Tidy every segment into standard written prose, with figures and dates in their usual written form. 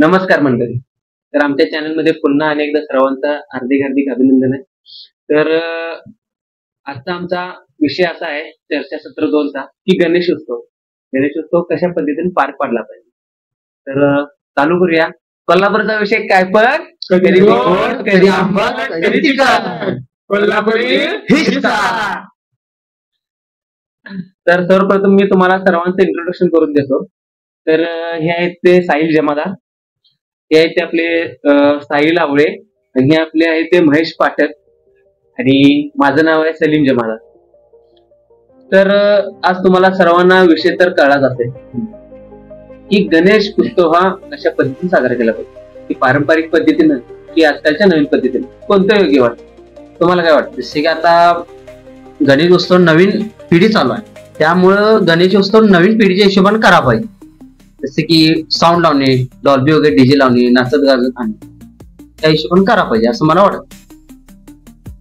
नमस्कार मंडळी. तर आमच्या चॅनलमध्ये पुन्हा अनेकदा सर्वांचं हार्दिक हार्दिक अभिनंदन आहे. तर आजचा आमचा विषय असा आहे चर्चासत्र 2चा की गणेशोत्सव कशा पद्धतीने पार पाडला पाहिजे. तर चालू करूया. कोल्हापूरचा विषय काय पण कधी गोड कधी आंबट कधी तिखट कोल्हापुरी हिस्सा. तर सर्वप्रथम मी तुम्हाला सर्वांचं इंट्रोडक्शन करून देतो. तर हे आहेत ते साहिल जमादार, हे आहेत ते आपले साहिल आवळे, आणि हे आपले आहेत ते महेश पाठक, आणि माझं नाव आहे सलीम जमादार. तर आज तुम्हाला सर्वांना विषय तर कळलाच असेल की गणेश उत्सव हा अशा पद्धतीने साजरा केला पाहिजे, की पारंपरिक पद्धतीनं की आजकालच्या नवीन पद्धतीने कोणतं योग्य वाटतं. तुम्हाला काय वाटतं? जसे की आता गणेश उत्सव नवीन पिढी चालू आहे, त्यामुळं गणेश उत्सव नवीन पिढीच्या हिशोबाने करा पाहिजे. जसे की साऊंड लावणे, डॉल्बी वगैरे डीजे लावणे, नाचत गाजत आणणे, त्या हिशोबाने करा पाहिजे असं मला वाटतं.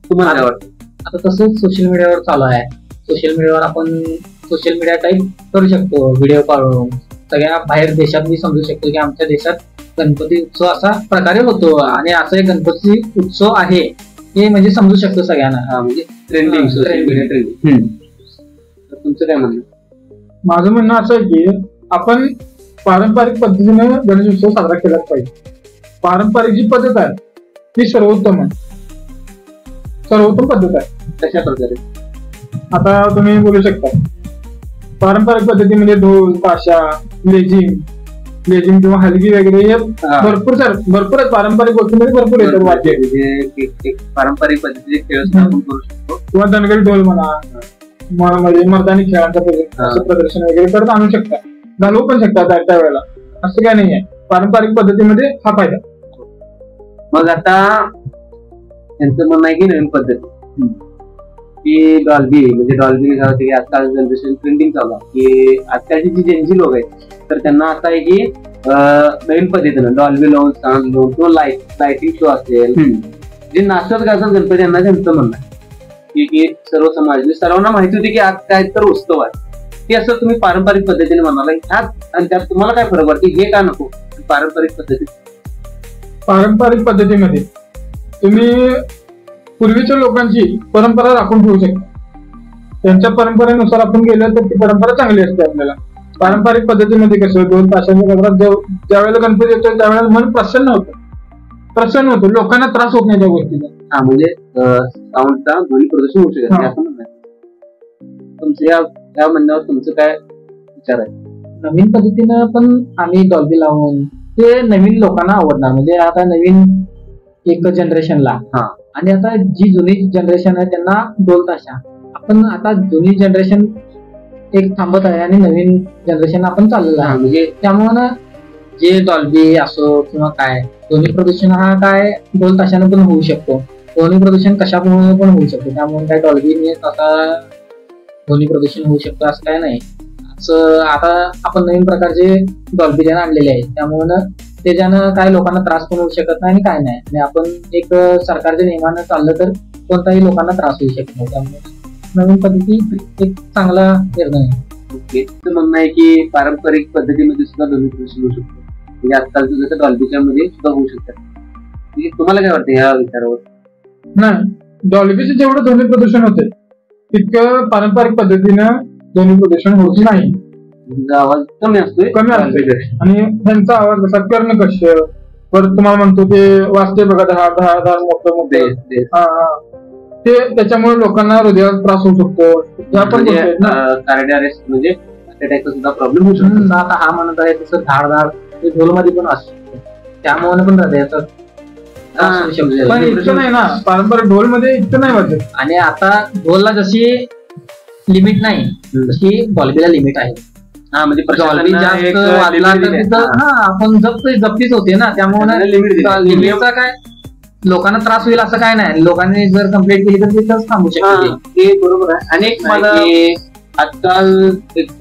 तुम्हाला काय वाटतं? आता तसंच सोशल मीडियावर चालू आहे. सोशल मीडियावर आपण सोशल मीडिया टाईप करू शकतो, व्हिडिओ काढून सगळ्या बाहेर देशात मी समजू शकतो की आमच्या देशात गणपती उत्सव असा प्रकारे होतो आणि असं एक गणपती उत्सव आहे हे म्हणजे समजू शकतो सगळ्यांना. म्हणजे ट्रेंडिंग सोशल मीडिया ट्रेंडिंग. तुमचं काय म्हणणं? माझं म्हणणं असं आहे की आपण पारंपरिक पद्धतीने गणेश उत्सव साजरा केलाच पाहिजे. पारंपरिक जी पद्धत आहे ती सर्वोत्तम पद्धत आहे. कशा प्रकारे? आता तुम्ही बोलू शकता पारंपरिक पद्धतीमध्ये ढोल, ताशा, लेझिम किंवा हलगी वगैरे हे भरपूर आहेत. पारंपरिक गोष्टीमध्ये भरपूर येतात वाद्य, म्हणजे पारंपरिक पद्धतीचे खेळ आपण करू शकतो, किंवा दणगडी ढोल म्हणा, म्हणजे मर्दानी खेळांचं प्रदर्शन वगैरे करत आणू शकता, घालवू पण शकता त्या वेळेला. असं काय नाहीये, पारंपरिक पद्धतीमध्ये हा फायदा. मग आता यांचं म्हणणं आहे की नवीन पद्धती की डॉल्बी, म्हणजे डॉल्बी काय होते की आजकाल जनरेशन ट्रेंडिंग चालू आहे की आजकालची जी जेनजी लोक आहेत तर त्यांना असं आहे की नवीन पद्धतीनं डॉल्बी लावून, साऊंड लावून किंवा लाइटिंग शो असेल, जे नाचत गाजत गणपती यांना त्यांचं म्हणणं आहे की सर्व समाज सर्वांना माहिती होती की आज काय तर उत्सव आहे, की असं तुम्ही पारंपरिक पद्धतीने म्हणाला ह्यात आणि त्यात तुम्हाला काय फरक वाटते? हे का नको पारंपरिक पद्धतीत? पारंपरिक पद्धतीमध्ये तुम्ही पूर्वीच्या लोकांची परंपरा राखून ठेवू शकता. त्यांच्या परंपरेनुसार आपण गेलं तर ती परंपरा चांगली असते आपल्याला. पारंपरिक पद्धतीमध्ये कसं 2 तासांच्या गजरात ज्यावेळेला गणपती येतो त्यावेळेला मन प्रसन्न होतं, लोकांना त्रास होत नाही त्या गोष्टीचा. हा, म्हणजे साऊंडचा ध्वनी प्रदूषण होऊ शकत नाही असं म्हणणं. तुमच्या या म्हणण्यावर तुमचं काय विचार आहे? नवीन पद्धतीनं पण आम्ही डॉल्बी लावून ते नवीन लोकांना आवडणार. म्हणजे आता नवीन एक जनरेशनला आणि आता जी जुनी जनरेशन आहे त्यांना ढोल ताशा. आपण आता जुनी जनरेशन एक थांबत आहे आणि नवीन जनरेशन आपण चाललेलं आहे. म्हणजे त्यामुळे जे डॉल्बी असो किंवा काय ध्वनी प्रदूषण हा काय ढोल ताशाने पण होऊ शकतो, ध्वनी प्रदूषण कशामुळे पण होऊ शकतो. त्यामुळे काय डॉल्बीने आता ध्वनी प्रदूषण होऊ शकतं असं काय नाही. असं आता आपण नवीन प्रकारचे डॉल्बी आणलेले आहेत, त्यामुळे त्याच्यानं काय लोकांना त्रास पण होऊ शकत नाही आणि काय नाही. आणि आपण एक सरकारच्या नियमानं चाललं तर कोणताही लोकांना त्रास होऊ शकत नाही. त्यामुळे नवीन पद्धती एक चांगला निर्णय आहे. म्हणणं आहे की पारंपरिक पद्धतीमध्ये सुद्धा ध्वनी प्रदूषण होऊ शकतो, म्हणजे आजकालचं जसं डॉल्बीच्या मध्ये सुद्धा होऊ शकतात. तुम्हाला काय वाटतं या विचारावर? नाही, डॉल्बीचे जेवढं ध्वनी प्रदूषण होते तितकं पारंपरिक पद्धतीनं ध्वनी प्रदूषण होत नाही. आवाज कमी असतोय आणि त्यांचा आवाज कसा कर्णकश, परत तुम्हाला म्हणतो ते वाजते बघा धार मोठं ते त्याच्यामुळे लोकांना हृदयाला त्रास होऊ शकतो. कार्डियाक अरेस्ट म्हणजे अटॅकचा सुद्धा प्रॉब्लेम होऊ शकतो. आता हा म्हणत आहे तसं धाड ते ढोलमध्ये पण असू शकतो, त्यामुळे पण हृदयाचा पण इतकं नाही ना, पारंपरिक ढोल मध्ये इतकं नाही वाजत. आणि आता ढोलला जशी लिमिट नाही तशी डॉल्बीला लिमिट आहे. हा, म्हणजे डॉल्बी जास्त वाजला तर तिथं आपण जप्तीच होते ना, त्यामुळे लिमिटचा काय लोकांना त्रास होईल असं काय नाही. लोकांनी जर कंप्लेंट केली तर तिथंच थांबू शकते. ते बरोबर आहे. आणि मला आजकाल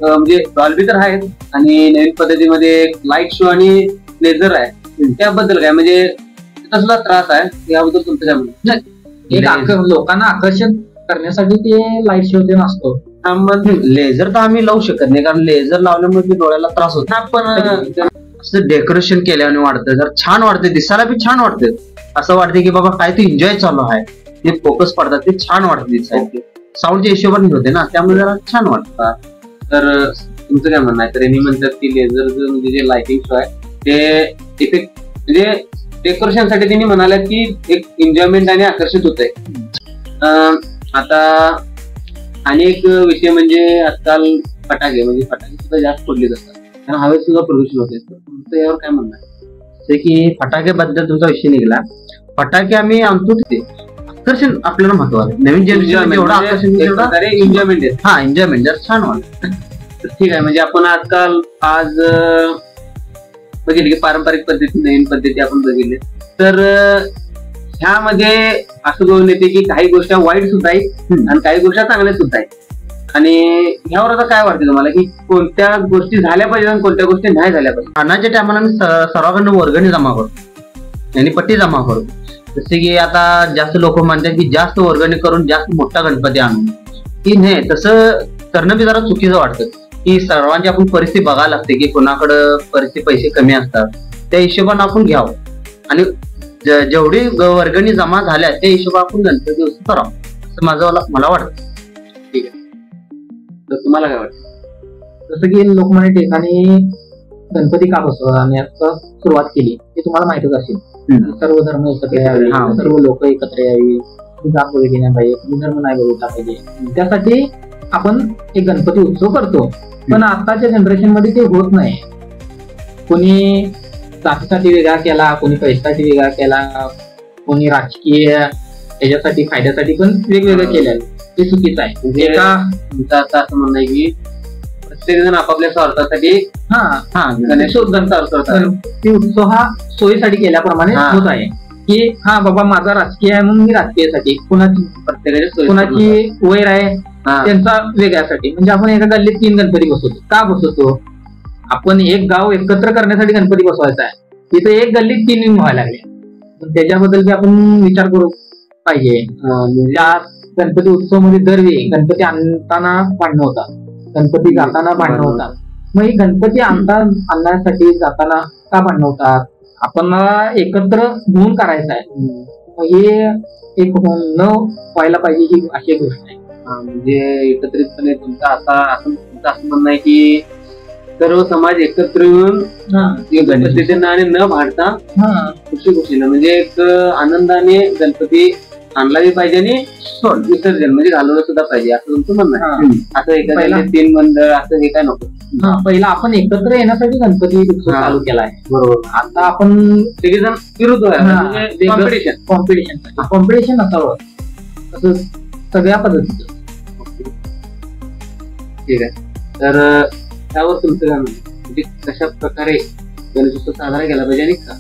म्हणजे डॉल्बी तर आहेत आणि नवीन पद्धतीमध्ये लाईट शो आणि लेझर आहे, त्याबद्दल काय म्हणजे कसला त्रास आहे याबद्दल तुमचं काय म्हणणं? लोकांना आकर्षण करण्यासाठी ते लाईट शो ते नसतो. लेझर तर आम्ही लावू शकत नाही, कारण लेझर लावल्यामुळे डोळ्याला त्रास होतो. आपण असं डेकोरेशन केल्याने वाटतं, जर छान वाटतं, दिसायला बी छान वाटतं, असं वाटतं की बाबा काय ते एन्जॉय चालू आहे, ते फोकस पडतात, ते छान वाटतं दिसायला, साऊंडच्या हिशोबाने होते ना, त्यामुळे जरा छान वाटतं. तर तुमचं काय म्हणणं आहे? तर यांनी म्हणतात की लेझर म्हणजे जे लाइटिंग शो आहे ते इफेक्ट म्हणजे डेकोरेशन साठी त्यांनी म्हणाले की एक एन्जॉयमेंट आणि आकर्षित होत आहे. आता आणि एक विषय म्हणजे आजकाल फटाके सुद्धा जास्त फोडले जातात, कारण हवेत सुद्धा प्रदूषण होते. तुमचं यावर काय म्हणणं आहे? ते की फटाक्याबद्दल तुमचा विषय निघाला, फटाके आम्ही आणतो तिथे, आकर्षण आपल्याला महत्वाचं आहे. नवीन जनरेशन एवढं आकर्षण एन्जॉयमेंट आहे. हा एन्जॉयमेंट जर छान वाटतं. ठीक आहे. म्हणजे आपण आज बघितले की पारंपरिक पद्धती, नवीन पद्धती आपण बघितले, तर ह्यामध्ये असं बघून येते की काही गोष्टी वाईट सुद्धा आहेत आणि काही गोष्टी चांगल्या सुद्धा आहेत. आणि ह्यावर आता काय वाटतं तुम्हाला की कोणत्या गोष्टी झाल्या पाहिजे आणि कोणत्या गोष्टी नाही झाल्या पाहिजे? सणाच्या टायमाला आम्ही सर्वांकडून वर्गणी जमा करतो आणि पट्टी जमा करतो. जसे की आता जास्त लोक म्हणतात की जास्त वर्गणी करून जास्त मोठा गणपती आणू, की नाही तसं करणं बी जरा चुकीचं वाटतं. की सर्वांची आपण परिस्थिती बघायला लागते की कोणाकडं परिस्थिती पैसे कमी असतात, त्या हिशोबाने आपण घ्यावं आणि जेवढी वर्गणी जमा झाल्या त्या हिशोबाने आपण गणपती उत्सव करावं, असं मला वाटतं. ठीक आहे. तर तुम्हाला काय वाटतं? जसं की लोकमान्य टिळकांनी गणपती का बसवण्याचं सुरुवात केली हे तुम्हाला माहितच असेल. सर्व धर्म एकत्र यावे, सर्व लोक एकत्र यावी, जात बघितली नाही पाहिजे, धर्म नाही बघितला पाहिजे, त्यासाठी आपण एक गणपती उत्सव करतो. पण आताच्या जनरेशन मध्ये ते होत नाही. कोणी जातीसाठी वेगळा केला, कोणी पैशासाठी वेगळा केला, कोणी राजकीय याच्यासाठी फायद्यासाठी पण वेगवेगळं केलं, ते चुकीचं आहे. म्हणजे तुमचं असं म्हणणं आहे की प्रत्येक जण आपापल्या स्वार्थासाठी गणेश उत्सव हा सोयीसाठी केल्याप्रमाणे होत आहे की हा बाबा माझा राजकीय आहे म्हणून मी राजकीयसाठी, कुणाची वैर आहे त्यांचा वेगळ्यासाठी. म्हणजे आपण एका गल्लीत 3 गणपती बसवतो. का बसवतो? आपण एक गाव एकत्र करण्यासाठी गणपती बसवायचा आहे. तिथे एक गल्लीत 3 व्हायला लागले. त्याच्याबद्दल आपण विचार करू पाहिजे. त्या गणपती उत्सव मध्ये दरवेळी गणपती आणताना भांडणं होतात, गणपती जाताना भांडणं होतात. मग ही गणपती आणण्यासाठी जाताना का भांडणं होतात? आपण एकत्र होऊन करायचं आहे. मग हे एक न व्हायला पाहिजे ही अशी गोष्ट आहे. म्हणजे एकत्रितपणे तुमचं असं म्हणणं आहे की सर्व समाज एकत्र येऊन गणपतीचं आणि न भांडता खुशीनं म्हणजे एक आनंदाने गणपती आणलाही पाहिजे आणि विसर्जन म्हणजे घालवलं सुद्धा पाहिजे, असं तुमचं म्हणणं आहे. असं एखाद्या 3 मंडळ असं हे काय नको. पहिला आपण एकत्र येण्यासाठी गणपती उत्सव चालू केला आहे. बरोबर. आता आपण सगळेजण विरुद्ध आहे. कॉम्पिटिशन असावं असं सगळ्या पद्धतीचं. ठीक आहे. तर त्यावर तुमचं काय म्हणजे कशा प्रकारे गणेशोत्सव साजरा केला पाहिजे आणि का?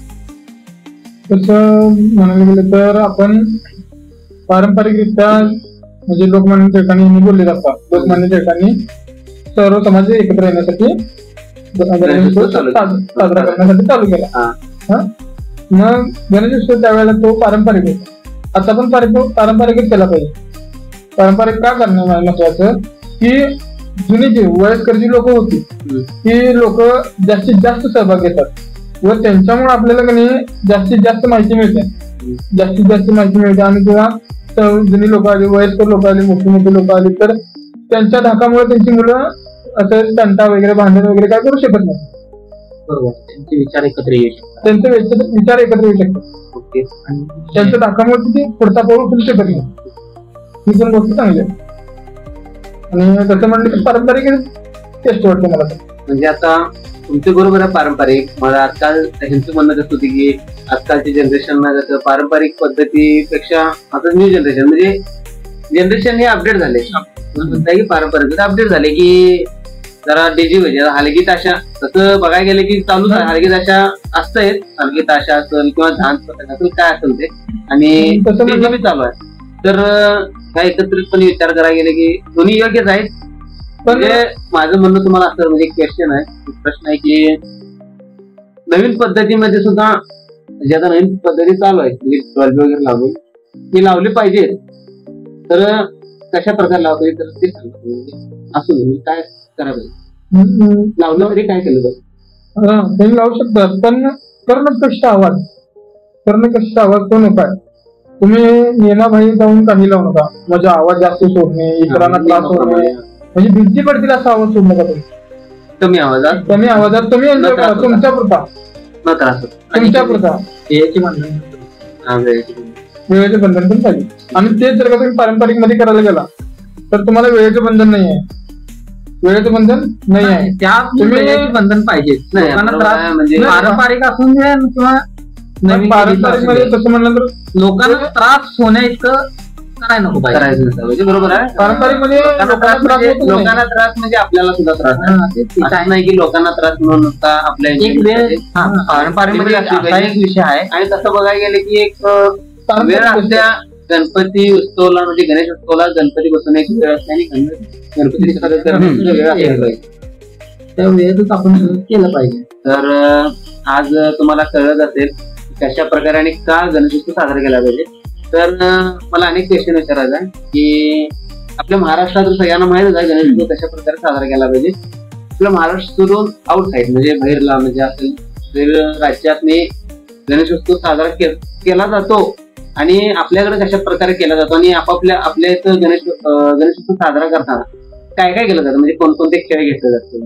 तसं म्हणायला गेलं तर आपण पारंपरिकरित्या म्हणजे लोकमान्य टिळकांनी बोलले जातात. लोकमान्य टिळकांनी सर्व समाज एकत्र येण्यासाठी साजरा करण्यासाठी चालू केला. मग गणेशोत्सव त्यावेळेला तो पारंपरिक होता. आता पण पारंपरिकच केला पाहिजे. पारंपरिक का करणं महत्वाचं की जुनी जी वयस्कर जी लोक होती ती लोक जास्तीत जास्त सहभाग घेतात व त्यांच्यामुळे आपल्याला जास्तीत जास्त माहिती मिळते. आणि किंवा जुनी लोक आली, वयस्कर लोक आली, मोठी लोक आली तर त्यांच्या धाकामुळे त्यांची मुलं असं तंटा वगैरे भांडण वगैरे काय करू शकत नाही. बरोबर. त्यांचे विचार एकत्र येऊ शकतात. ओके. आणि त्यांच्या धाकामुळे ते पुढचा पाऊल उचलू शकत नाही. ही पण गोष्ट चांगली आहे. आणि तसं म्हणलं की पारंपरिक टेस्ट वाटते मला तर. म्हणजे आता तुमचे बरोबर आहे पारंपरिक. मला आजकाल त्यांचं म्हणणं कसं होती की आजकालची जनरेशनला जसं पारंपरिक पद्धतीपेक्षा आता न्यू जनरेशन म्हणजे जनरेशन हे अपडेट झाले. की पारंपरिक अपडेट झाले की जरा डीजे म्हणजे हलगी ताशा तसं बघायला गेलं की चालूच आहे. हलगी ताशा असतंय, हलगी ताशा असेल किंवा डान्स असेल काय असेल ते, आणि डीजे बी चालू आहे. तर ह्या एकत्रितपणे विचार करायला गेले की दोन्ही योग्यच आहेत. म्हणजे माझं म्हणणं तुम्हाला असं म्हणजे क्वेश्चन आहे, प्रश्न आहे की नवीन पद्धतीमध्ये सुद्धा जे आता नवीन पद्धती चालू आहेत म्हणजे डॉल्बी वगैरे लावली ती लावली पाहिजे, तर कशा प्रकारे लावता तर ते सांगा. म्हणजे असं काय करायला पाहिजे, लावलं तरी काय केलं पाहिजे? तुम्ही लावू शकता, पण कर्णकश आवाज तो नका. तुम्ही नेनाभाई जाऊन काही लावू नका. म्हणजे आवाज जास्त सोडणे, इतरांना त्रास होणे, म्हणजे भिंती पडतील असा आवाज सोडू नका तुम्ही. कमी आवाजात तुम्ही एन्जॉय करा तुमच्या पुरता. वेळेचे बंधन पण पाहिजे. आणि तेच जर का तुम्ही पारंपरिक मध्ये करायला गेला तर तुम्हाला वेळेचं बंधन नाही आहे. त्या तुम्ही बंधन पाहिजे. लोकांना त्रास म्हणजे पारंपरिक असून दे किंवा नवीन पारंपरिक मध्ये तसं म्हणलं तर लोकांना त्रास होण्या इतकं करायला नको करायचं नसतं. म्हणजे बरोबर आहे. पारंपरिक मध्ये लोकांना त्रास म्हणजे आपल्याला सुद्धा त्रास आहे. नाही की लोकांना त्रास म्हणून नुसता आपल्या एक वेळ पारंपरिक मध्ये असा एक विषय आहे. आणि तसं बघायला गेलं की एक वेळ असत्या गणपती उत्सवाला, म्हणजे गणेश उत्सवाला गणपती बसवण्याची वेळ असते आणि गणपती वेळ असायला पाहिजे. त्या वेळेतच आपण केलं पाहिजे. तर आज तुम्हाला कळत असेल कशा प्रकारे आणि का गणेशोत्सव साजरा केला पाहिजे. तर मला अनेक क्वेश्चन विचारायचा आहे की आपल्या महाराष्ट्रात सगळ्यांना माहितच आहे गणेशोत्सव कशा प्रकारे साजरा केला पाहिजे. आपल्या महाराष्ट्रातून आउटसाईड म्हणजे बाहेरला म्हणजे असेल राज्यात गणेशोत्सव साजरा केला जातो आणि आपल्याकडे कशा प्रकारे केला जातो आणि आपल्या इथं गणेशोत्सव साजरा करताना काय काय केलं जातं, म्हणजे कोणकोणते खेळ घेतले जातात.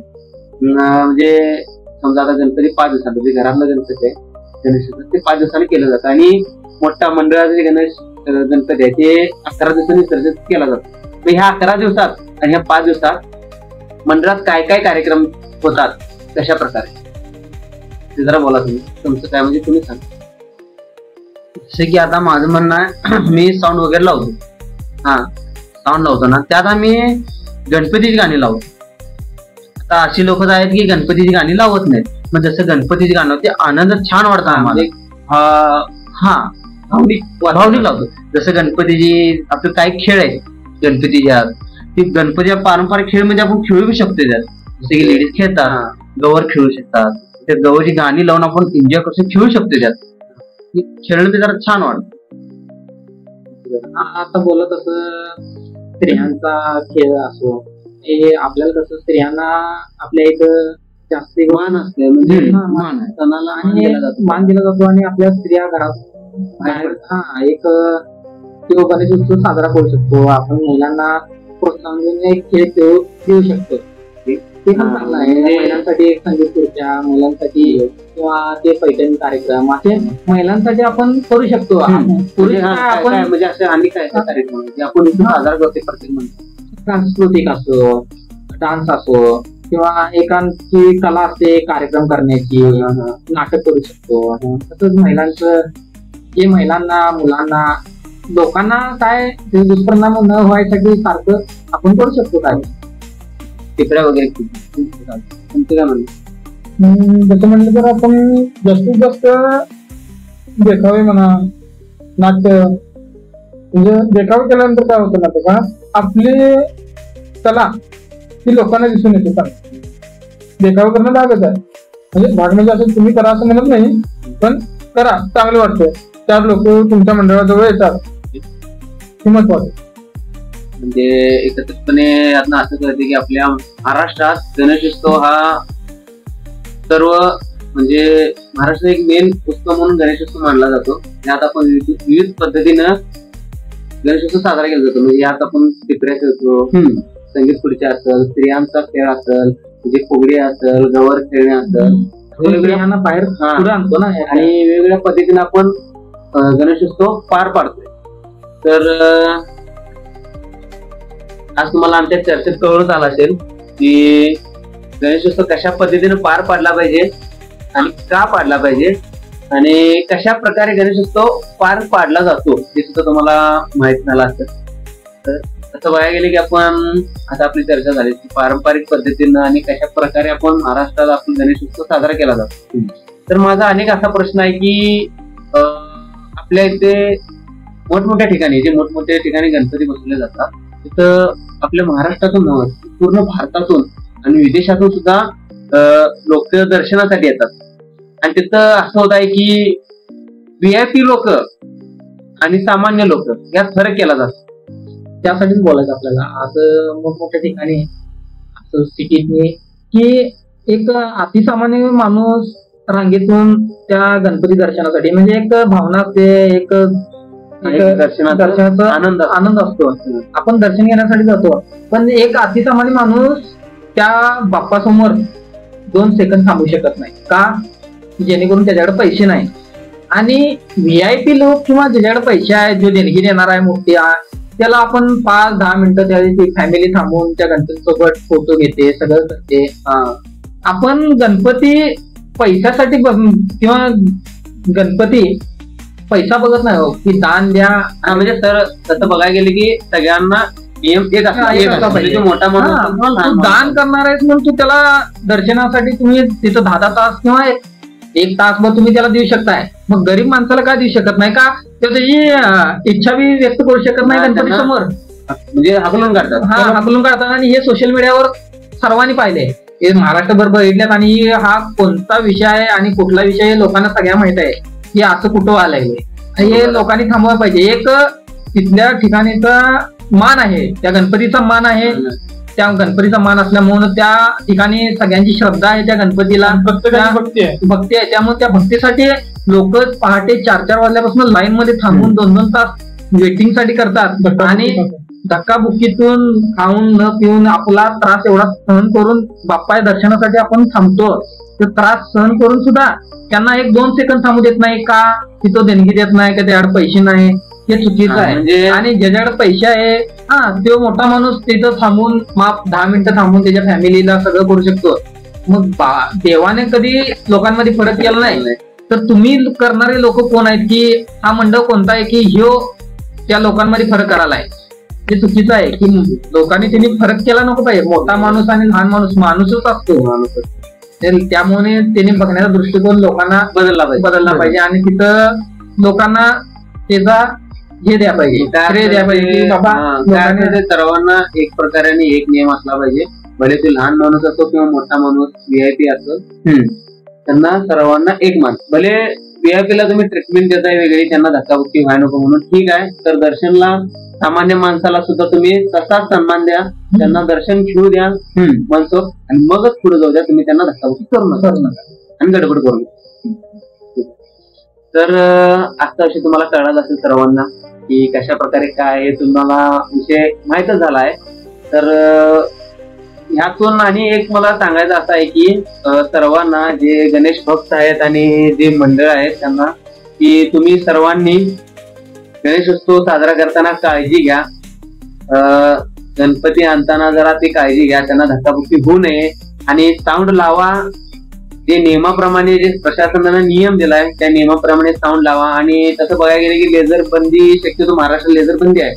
म्हणजे समजा आता गणपती 5 दिवसांचा, म्हणजे घरातलं गणपती आहे गणेशोत्सव ते 5 दिवसांनी केलं जातं आणि मोठा मंडळाचा जे गणपती आहे ते 11 दिवसांनी विसर्जित केला जातो. तर ह्या 11 दिवसात आणि ह्या 5 दिवसात मंडळात काय काय कार्यक्रम होतात, कशा प्रकारे ते जरा बोला तुम्ही. तुमचं काय म्हणजे तुम्ही सांगा. जसे की आता माझं म्हणणं आहे, मी साऊंड वगैरे लावतो. साऊंड लावतो ना, त्यात आम्ही गणपतीची गाणी लावतो. आता अशी लोक आहेत की गणपतीची गाणी लावत नाहीत. मग जसं गणपतीची गाणं ते आनंद छान वाटतं आम्हाला. भावनिक लावतो. जसं गणपतीची आपले काही खेळ आहेत गणपतीच्या, ती गणपतीच्या पारंपरिक खेळ म्हणजे आपण खेळू शकतो त्यात. जसे की लेडीज खेळतात, गवर खेळू शकतात. त्या गवरची गाणी लावून आपण एन्जॉय करून खेळू शकतो त्यात. खेळणं ते जरा छान वाटतं. आता बोलत असं स्त्रियांचा खेळ असो, हे आपल्याला कसं स्त्रियांना आपल्या इथं जास्त मान असते, म्हणजे सणाला आणि मान दिला जातो आणि आपल्या स्त्रिया घरात एक तो गणेश उत्सव साजरा करू शकतो. आपण महिलांना प्रोत्साहन देऊन एक खेळ देऊ शकतो. ते पण चांगलं आहे. महिलांसाठी एक संगीत खुर्च्या, महिलांसाठी किंवा ते पैठणी कार्यक्रम असे महिलांसाठी आपण करू शकतो. आपण म्हणजे असे आणि काय कार्यक्रम आपण साजरा करतो प्रत्येक महिला. सांस्कृतिक असो, डान्स असो किंवा एकांची कला असते कार्यक्रम करण्याची, नाटक करू शकतो. तसंच महिलांचं जे महिलांना, मुलांना, लोकांना काय दुष्परिणाम न व्हायसाठी सारखं आपण करू शकतो. काय टिपऱ्या वगैरे तुमचं काय म्हणणं. जसं म्हणलं तर आपण जास्तीत जास्त देखावे म्हणा, नाट्य, म्हणजे देखावे केल्यानंतर काय होतं ना, का आपली कला ती लोकांना दिसून येते. पण देखावा करणं भागच आहे. म्हणजे भाग म्हणजे असं तुम्ही करा असं म्हणत नाही, पण करा, चांगलं वाटतं. 4 लोक तुमच्या मंडळाजवळ येतात, ही महत्वाचं. म्हणजे एकत्रितपणे आता असं कळते की आपल्या महाराष्ट्रात गणेशोत्सव हा सर्व म्हणजे महाराष्ट्रात एक मेन उत्सव म्हणून गणेशोत्सव मानला जातो. यात आपण विविध पद्धतीनं गणेशोत्सव साजरा केला जातो. म्हणजे यात आपण टिपऱ्या खेळतो, संगीत खुर्च्या असेल, स्त्रियांचा खेळ असेल, म्हणजे फुगडी असेल, गवर खेळणे असेल, वेगवेगळ्या बाहेर पुढे आणतो ना आणि वेगवेगळ्या पद्धतीने आपण गणेशोत्सव पार पाडतोय. तर आज तुम्हाला आमच्या चर्चेत कळूनच आला असेल की गणेशोत्सव कशा पद्धतीने पार पाडला पाहिजे आणि का पाडला पाहिजे आणि कशा प्रकारे गणेशोत्सव पार पाडला जातो हे सुद्धा तुम्हाला माहित झालं असेल. तर असं बघायला गेले की आपण आता आपली चर्चा झाली की पारंपरिक पद्धतीनं आणि कशा प्रकारे आपण महाराष्ट्रात आपण गणेशोत्सव साजरा केला जातो. तर माझा अनेक असा प्रश्न आहे की आपल्या इथे मोठमोठ्या ठिकाणी जे मोठमोठ्या ठिकाणी गणपती बसवले जातात तिथं आपल्या महाराष्ट्रातून पूर्ण भारतातून आणि विदेशातून सुद्धा लोक दर्शनासाठी येतात. आणि तिथं असं होत आहे की VIP लोक आणि सामान्य लोक यात फरक केला जातो. त्यासाठीच बोलायचं आपल्याला. असं मोठमोठ्या ठिकाणी असं सिटीत की एक अतिसामान्य माणूस रांगेतून त्या गणपती दर्शनासाठी म्हणजे एक भावना असते, एक दर्शनाचा आनंद असतो. आपण दर्शन घेण्यासाठी जातो, पण एक अतिसामान्य माणूस त्या बाप्पासमोर 2 सेकंद थांबू शकत नाही का, जेणेकरून त्याच्याकडे पैसे नाही. आणि व्हीआयपी लोक किंवा ज्याच्याकडे पैसे आहेत, जो देणगी देणार आहे मोठी, त्याला आपण 5-10 मिनिटं त्याची फॅमिली थांबून त्या गणपती सोबत फोटो घेते, सगळं करते. आपण गणपती पैशासाठी किंवा गणपती पैसा बघत नाही हो, की दान द्या. म्हणजे सर तसं बघायला गेले की सगळ्यांना नियम एक असला पाहिजे. मोठा माणूस तू दान करणार आहेस म्हणून तू त्याला दर्शनासाठी तुम्ही तिथं 10 तास किंवा 1 तासभर तुम्ही त्याला देऊ शकताय. मग गरीब माणसाला का देऊ शकत नाही का, त्याची इच्छा बी व्यक्त करू शकत नाही गणपती समोर, म्हणजे हाकलून काढतात. आणि हे सोशल मीडियावर सर्वांनी पाहिले, हे महाराष्ट्रभर बघितल्यात. आणि हा कोणता विषय आहे आणि कुठला विषय आहे लोकांना सगळ्या माहित आहे की असं कुठं आलंय. हे लोकांनी थांबवायला पाहिजे. एक तिथल्या ठिकाणीचा मान आहे, त्या गणपतीचा मान आहे, त्या गणपतीचा मान असल्यामुळे त्या ठिकाणी सगळ्यांची श्रद्धा आहे त्या गणपतीला, भक्ती आहे. त्यामुळे त्या भक्तीसाठी लोक पहाटे 4-4 वाजल्यापासून लाईन मध्ये थांबून 2-2 तास वेटिंग साठी करतात. आणि धक्काबुक्कीतून खाऊन न पिऊन आपला त्रास एवढा सहन करून बाप्पा दर्शनासाठी आपण थांबतो. तो त्रास सहन करून सुद्धा त्यांना 1-2 सेकंद थांबू देत नाही का, की तो देणगी देत नाही का, त्याच्याकडे पैसे नाही, हे चुकीचं आहे. म्हणजे आणि ज्याच्याकडे पैसे आहे तो मोठा माणूस तिथं थांबून 10 मिनिटं थांबून त्याच्या फॅमिलीला सगळं करू शकतो. मग देवाने कधी लोकांमध्ये फरक केला नाही, तर तुम्ही करणारे लोक कोण आहेत, की हा मंडळ कोणता आहे की ह्यो त्या लोकांमध्ये फरक करायला आहे. हे चुकीचं आहे की लोकांनी त्यांनी फरक केला नको पाहिजे. मोठा माणूस आणि लहान माणूसच असतो. त्यामुळे त्यांनी बघण्याचा दृष्टिकोन लोकांना बदलला पाहिजे. आणि तिथं लोकांना त्याचा हे द्या पाहिजे, श्रेय द्या पाहिजे. सर्वांना एक प्रकारे एक नियम असला पाहिजे, भले ते लहान माणूस असो किंवा मोठा माणूस, व्हीआयपी असो, त्यांना सर्वांना एक मान. भले व्हीआयपी ला तुम्ही ट्रीटमेंट देताय वेगळी, त्यांना धक्काबुक्की व्हाय नको म्हणून ठीक आहे, तर दर्शनला सामान्य माणसाला सुद्धा तुम्ही तसाच सन्मान द्या, त्यांना दर्शन घेऊ द्या मनसोक्त, आणि मगच पुढे जाऊ द्या. तुम्ही त्यांना धक्काबुक्की करू नका आणि गडबड करू नका. तर आजचा विषय तुम्हाला कळाला असेल सर्वांना की कशा प्रकारे काय आहे, तुम्हाला विषय माहीतच झाला आहे. तर ह्यातून आणि एक मला सांगायचं असं आहे की सर्वांना जे गणेश भक्त आहेत आणि जे मंडळ आहेत त्यांना, की तुम्ही सर्वांनी गणेशोत्सव साजरा करताना काळजी घ्या. गणपती आणताना जरा ती काळजी घ्या, त्यांना धक्काबुक्की होऊ नये. आणि साऊंड लावा, जे नियमाप्रमाणे जे प्रशासनाने नियम दिलाय त्या नियमाप्रमाणे साऊंड लावा. आणि तसं बघायला गेलं की लेझर बंदी, शक्यतो महाराष्ट्र लेझर बंदी आहे,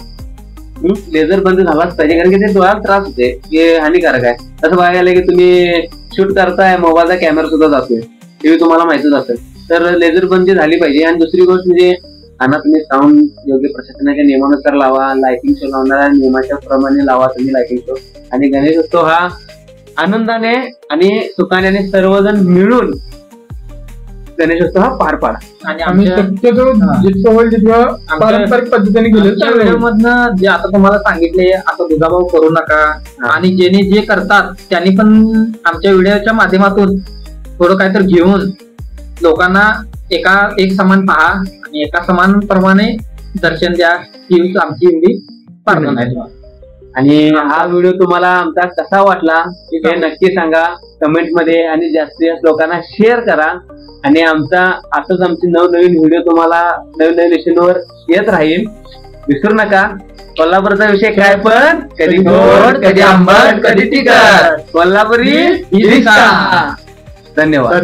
लेझर बंद झालाच पाहिजे, कारण की ते डोळ्याला त्रास होते, हे हानिकारक आहे. तसं बघायला गेलं की तुम्ही शूट करताय, मोबाईलचा कॅमेरा सुद्धा जातोय, ते तुम्हाला माहितच असेल. तर लेझर बंदी झाली पाहिजे. आणि दुसरी गोष्ट म्हणजे तुम्ही साऊंड योग्य प्रशासनाच्या नियमानुसार लावा. लायटिंग शो लावणाऱ्या नियमाच्या प्रमाणे लावा तुम्ही लायटिंग शो. आणि गणेशोत्सव हा आनंदाने आणि सुखाने आणि सर्वजण मिळून गणेशोत्सव हा पार पाडा. आणि आम्ही शक्यतो जितकं होईल तितकं पारंपरिक पद्धतीने गेलं मधनं जे आता तुम्हाला सांगितले, आता दुजाभाव करू नका. आणि ज्यांनी जे करतात त्यांनी पण आमच्या व्हिडिओच्या माध्यमातून थोडं काहीतरी घेऊन लोकांना एक समान पहा आणि एका समान प्रमाणे दर्शन द्या, ही आमची एवढी प्रार्थना आहे. आणि हा व्हिडिओ तुम्हाला आमचा कसा वाटला हे नक्की सांगा कमेंट मध्ये, आणि जास्तीत जास्त लोकांना शेअर करा. आणि असंच आमचे नवनवीन व्हिडिओ तुम्हाला नवीन विषयांवर येत राहील. विसरू नका, कोल्हापूरचा विषय काय पण कधी गोड, कधी आंबट, कधी तिखट, कोल्हापुरी. धन्यवाद.